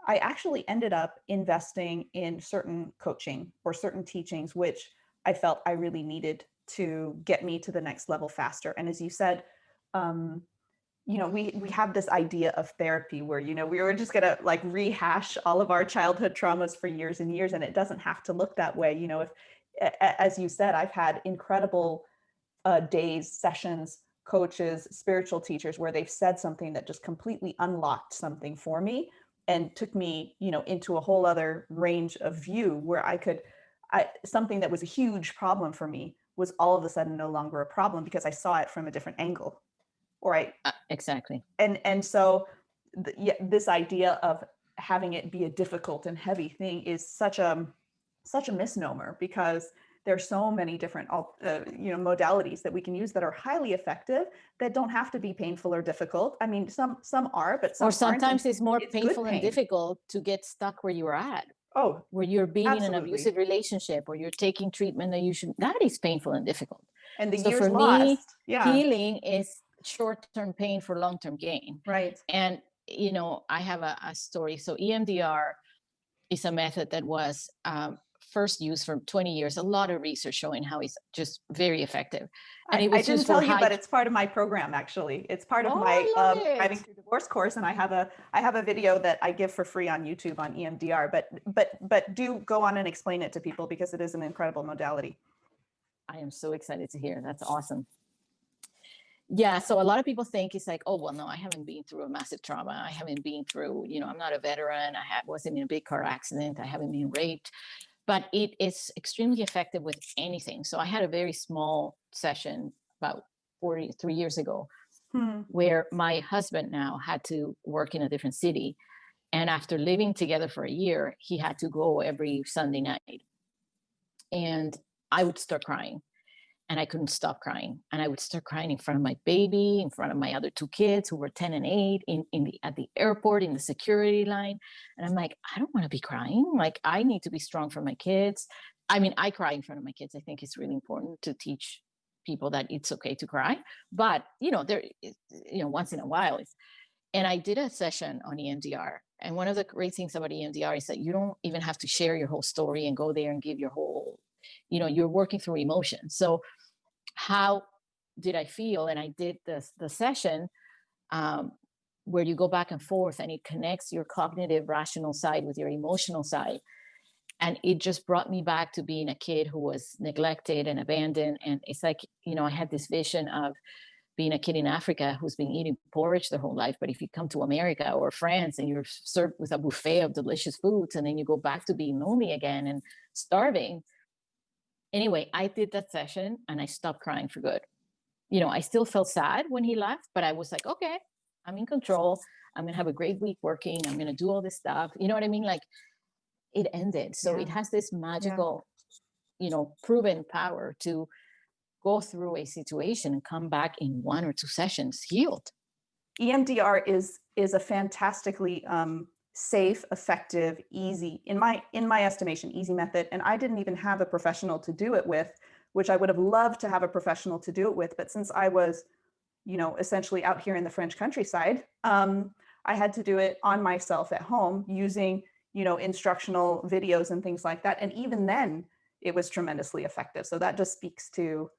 I actually ended up investing in certain coaching or certain teachings, which I felt I really needed to get me to the next level faster. And as you said, we have this idea of therapy where, we were just going to like rehash all of our childhood traumas for years and years. And it doesn't have to look that way. If, as you said, I've had incredible days, sessions, coaches, spiritual teachers, where they've said something that just completely unlocked something for me and took me, into a whole other range of view, where something that was a huge problem for me was all of a sudden no longer a problem, because I saw it from a different angle. Right. Exactly. And so this idea of having it be a difficult and heavy thing is such a misnomer, because there's so many different modalities that we can use that are highly effective, that don't have to be painful or difficult. I mean, some are, but some sometimes it's more painful and pain. difficult to get stuck where you are at. Oh, where you're being absolutely. in an abusive relationship, or you're taking treatment that is painful and difficult. And the so years for lost. me, healing is short-term pain for long-term gain. Right. And I have a story. So EMDR is a method that was first used for 20 years. A lot of research showing how it's just very effective. And it was I didn't tell you, but it's part of my program. Actually, it's part of my Thriving Through Divorce course, and I have a video that I give for free on YouTube on EMDR. But do go on and explain it to people, because it is an incredible modality. I am so excited to hear. That's awesome. Yeah. So a lot of people think it's like, oh, well, no, I haven't been through a massive trauma. I haven't been through, I'm not a veteran. Wasn't in a big car accident. I haven't been raped. but it is extremely effective with anything. So I had a very small session about 43 years ago Hmm. where my husband now had to work in a different city. And after living together for a year, he had to go every Sunday night. And I would start crying and I couldn't stop crying. And I would start crying in front of my baby, in front of my other two kids who were 10 and 8, at the airport, in the security line. And I'm like, I don't want to be crying. Like, I need to be strong for my kids. I mean, I cry in front of my kids. I think it's really important to teach people that it's okay to cry. But, once in a while, and I did a session on EMDR. And one of the great things about EMDR is that you don't even have to share your whole story and go there and give your whole, you're working through emotions. So how did I feel? And I did the session where you go back and forth and it connects your cognitive rational side with your emotional side. And it just brought me back to being a kid who was neglected and abandoned. And it's like, I had this vision of being a kid in Africa who's been eating porridge their whole life. But if you come to America or France and you're served with a buffet of delicious foods, and then you go back to being lonely again and starving. Anyway, I did that session and I stopped crying for good. I still felt sad when he left, but I was like, okay, I'm in control. I'm going to have a great week working. I'm going to do all this stuff. You know what I mean? Like, it ended. So it has this magical, proven power to go through a situation and come back in 1 or 2 sessions healed. EMDR is a fantastically safe, effective, easy, in my estimation, easy method. And I didn't even have a professional to do it with, which I would have loved to have a professional to do it with. But since I was, essentially out here in the French countryside, I had to do it on myself at home using, instructional videos and things like that. And even then, it was tremendously effective. So that just speaks to,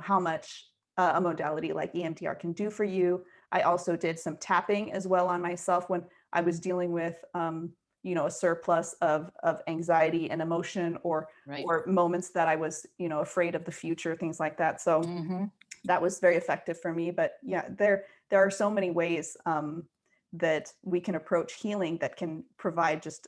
how much a modality like EMDR can do for you. I also did some tapping as well on myself when I was dealing with, a surplus of anxiety and emotion, or moments that I was, afraid of the future, things like that. So that was very effective for me. But yeah, there are so many ways that we can approach healing that can provide just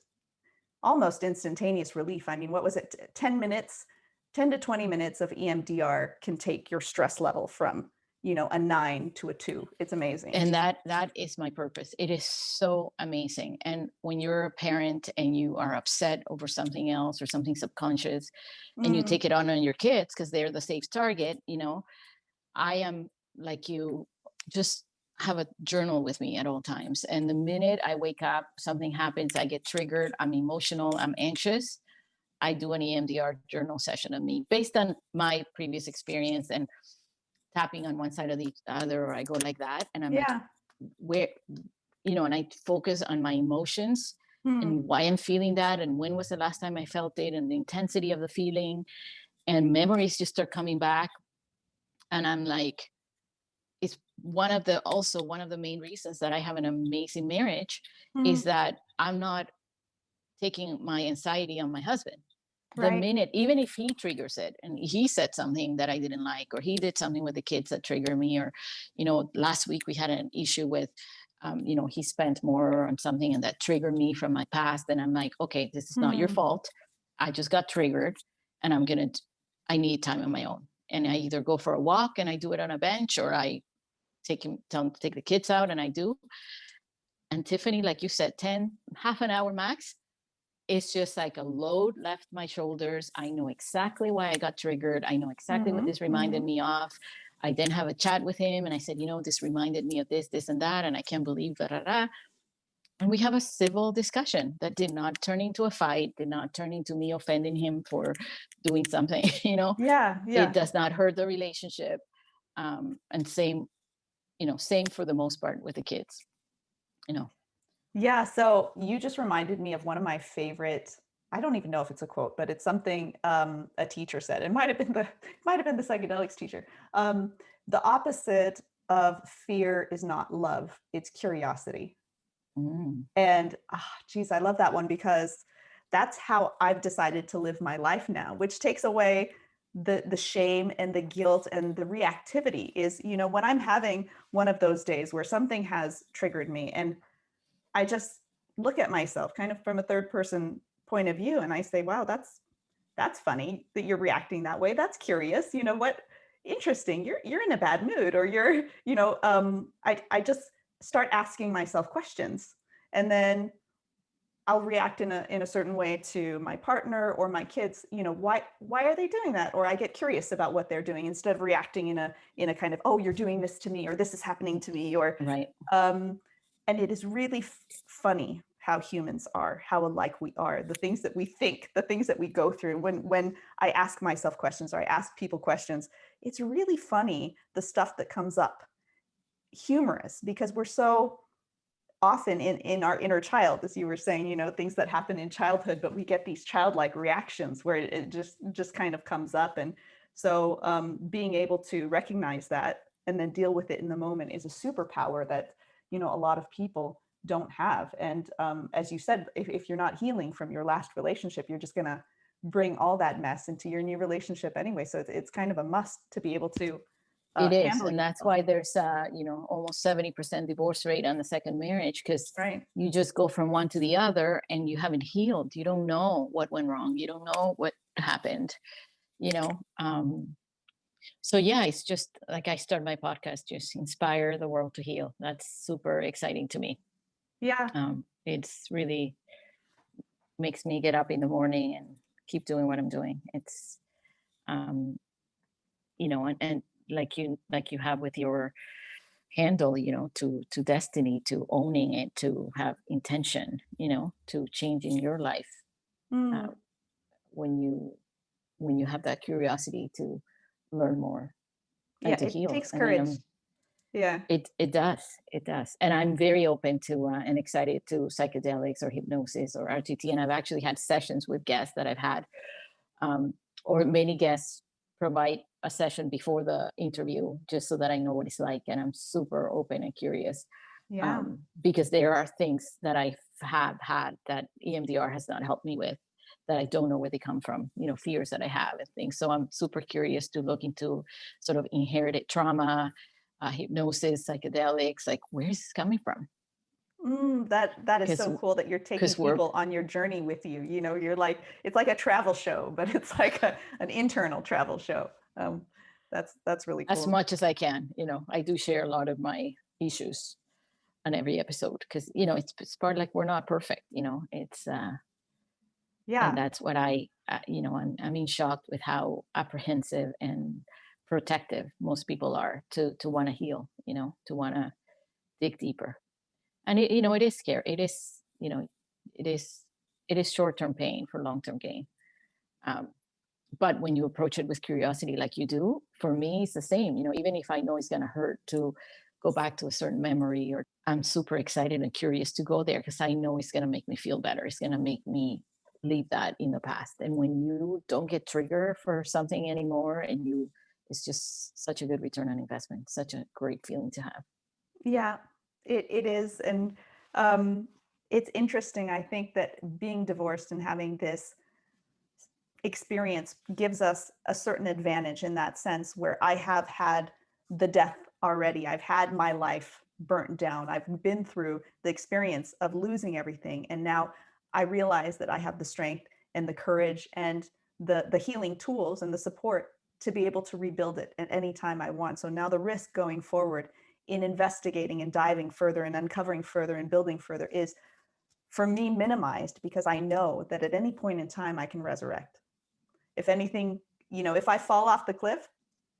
almost instantaneous relief. I mean, what was it? 10 to 20 minutes of EMDR can take your stress level from, a 9 to a 2. It's amazing. And that is my purpose. It is so amazing. And when you're a parent and you are upset over something else or something subconscious, and you take it on your kids because they're the safe target, I am like you, just have a journal with me at all times. And the minute I wake up, something happens, I get triggered, I'm emotional, I'm anxious, I do an EMDR journal session of me based on my previous experience, and tapping on one side or the other, or I go like that. And I'm like, where, and I focus on my emotions and why I'm feeling that. And when was the last time I felt it, and the intensity of the feeling, and memories just start coming back. And I'm like, it's one of the main reasons that I have an amazing marriage is that I'm not taking my anxiety on my husband. The minute, even if he triggers it and he said something that I didn't like, or he did something with the kids that triggered me, or, last week we had an issue with, he spent more on something and that triggered me from my past. And I'm like, okay, this is not your fault. I just got triggered, and I need time on my own. And I either go for a walk and I do it on a bench, or I tell him to take the kids out, and I do. And Tiffany, like you said, half an hour max. It's just like a load left my shoulders. I know exactly why I got triggered. I know exactly what this reminded me of. I then have a chat with him, and I said, this reminded me of this, this, and that, and I can't believe that. And we have a civil discussion that did not turn into a fight, did not turn into me offending him for doing something, It does not hurt the relationship. And same for the most part with the kids, Yeah. So you just reminded me of one of my favorite, I don't even know if it's a quote, but it's something a teacher said. It might have been the psychedelics teacher. The opposite of fear is not love, it's curiosity. And geez, I love that one, because that's how I've decided to live my life now, which takes away the shame and the guilt and the reactivity. Is, when I'm having one of those days where something has triggered me, and I just look at myself kind of from a third person point of view, and I say, wow, that's that's funny that you're reacting that way. That's curious. You know what? Interesting. You're in a bad mood, or you're, I just start asking myself questions, and then I'll react in a certain way to my partner or my kids. Why are they doing that? Or I get curious about what they're doing instead of reacting in a kind of, oh, you're doing this to me, or this is happening to me, or Right. and it is really funny how humans are, how alike we are, the things that we think, the things that we go through. When I ask myself questions, or I ask people questions, it's really funny, the stuff that comes up, humorous, because we're so often in our inner child, as you were saying, things that happen in childhood, but we get these childlike reactions where it just kind of comes up. And so being able to recognize that and then deal with it in the moment is a superpower that a lot of people don't have. And as you said, if you're not healing from your last relationship, you're just going to bring all that mess into your new relationship anyway. So it's kind of a must to be able to It is, handle and that's yourself. why there's almost 70% divorce rate on the second marriage, because Right. you just go from one to the other and you haven't healed. You don't know what went wrong. You don't know what happened. You know, so yeah, it's just like I start my podcast, just inspire the world to heal. That's super exciting to me. Yeah. It's really makes me get up in the morning and keep doing what I'm doing. It's um, and like you have with your handle, to destiny, to owning it, to have intention, to changing your life, uh, Mm. when you have that curiosity to learn more and Yeah, to it heal. takes And then courage. Yeah. it does, and I'm very open to and excited to psychedelics or hypnosis or RTT, and I've actually had sessions with guests that I've had, um, or many guests provide a session before the interview just so that I know what it's like, and I'm super open and curious, Yeah. because there are things that I have had that EMDR has not helped me with, that I don't know where they come from, fears that I have and things. So I'm super curious to look into sort of inherited trauma, hypnosis, psychedelics, like where's this coming from? That is Because so cool that you're taking because we're people on your journey with you. You're like, it's like a travel show, but it's like an internal travel show. That's really as cool. much as I can, I do share a lot of my issues on every episode, because it's part, like, we're not perfect, it's and Yeah. that's what I'm in shock with how apprehensive and protective most people are to want to heal, to want to dig deeper. And it is scary. It is it is short-term pain for long-term gain. um, but when you approach it with curiosity like you do, for me it's the same. Even if I know it's going to hurt to go back to a certain memory, or I'm super excited and curious to go there, because I know it's going to make me feel better. It's going to make me leave that in the past. And when you don't get triggered for something anymore, and it's just such a good return on investment, such a great feeling to have. Yeah, it is. And um, it's interesting. I think that being divorced and having this experience gives us a certain advantage in that sense, where I have had the death already. I've had my life burnt down. I've been through the experience of losing everything. And now I realize that I have the strength and the courage and the healing tools and the support to be able to rebuild it at any time I want. So now the risk going forward in investigating and diving further and uncovering further and building further is, for me, minimized, because I know that at any point in time I can resurrect. If anything, if I fall off the cliff,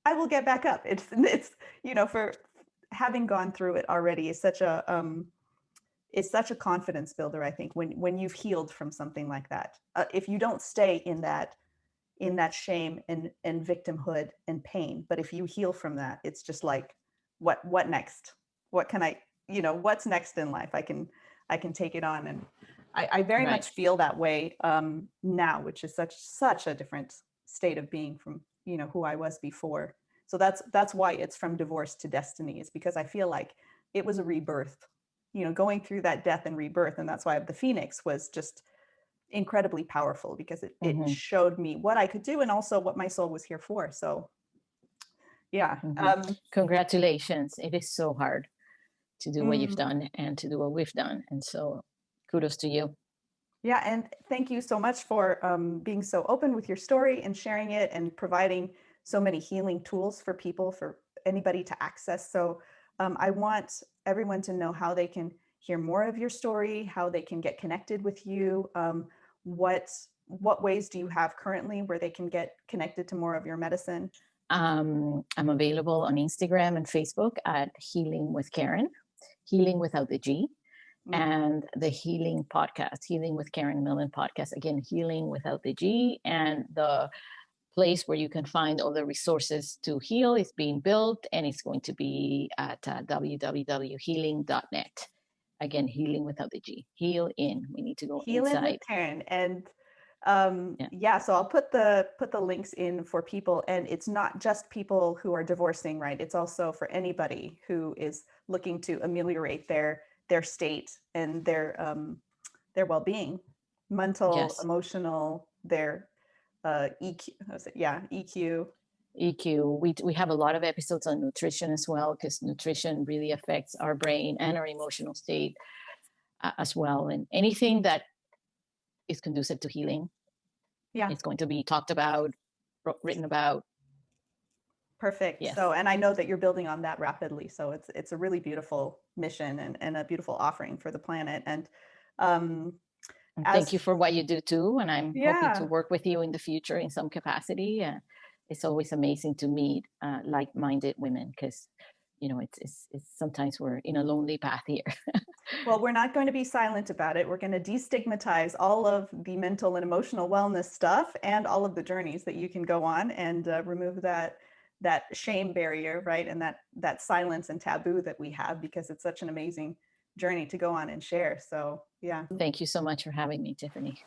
I will get back up. For having gone through it already is such a confidence builder. I think when you've healed from something like that, if you don't stay in that shame and victimhood and pain, but if you heal from that, it's just like, what next? What can I, what's next in life? I can take it on. And I very Right. much feel that way now, which is such a different state of being from who I was before. So that's why it's from divorce to destiny, is because I feel like it was a rebirth, going through that death and rebirth. And that's why the Phoenix was just incredibly powerful, because it Hmm. showed me what I could do and also what my soul was here for. So yeah. Hmm. Congratulations. It is so hard to do what you've Mm, done and to do what we've done. And so kudos to you. Yeah, and thank you so much for being so open with your story and sharing it and providing so many healing tools for people, for anybody to access. So I want everyone to know how they can hear more of your story, how they can get connected with you. What what ways do you have currently where they can get connected to more of your medicine? I'm available on Instagram and Facebook at Healing with Karen, Healing without the G, Mm. and the Healing Podcast, Healing with Karen Millon podcast. Again, Healing without the G, and the place where you can find all the resources to heal is being built, and it's going to be at www.healing.net. Again, healing without the G. Heal in. We need to go Healing with inside. Karen. And Yeah. yeah, so I'll put the links in for people, and it's not just people who are divorcing, right? It's also for anybody who is looking to ameliorate their state and their well-being, mental, Yes. emotional, their EQ. How's it? Yeah, EQ. EQ. We have a lot of episodes on nutrition as well, because nutrition really affects our brain and our emotional state as well. And anything that is conducive to healing Yeah, is going to be talked about, written about. perfect. Yes. So, and I know that you're building on that rapidly. So it's a really beautiful mission and a beautiful offering for the planet. And um, And thank you as for what you do too. And I'm hoping to yeah, work with you in the future in some capacity. It's always amazing to meet like-minded women, because it's sometimes we're in a lonely path here. well, we're not going to be silent about it. We're going to destigmatize all of the mental and emotional wellness stuff and all of the journeys that you can go on and remove that shame barrier, right? And that silence and taboo that we have, because it's such an amazing journey to go on and share. So, yeah. Thank you so much for having me, Tiffany.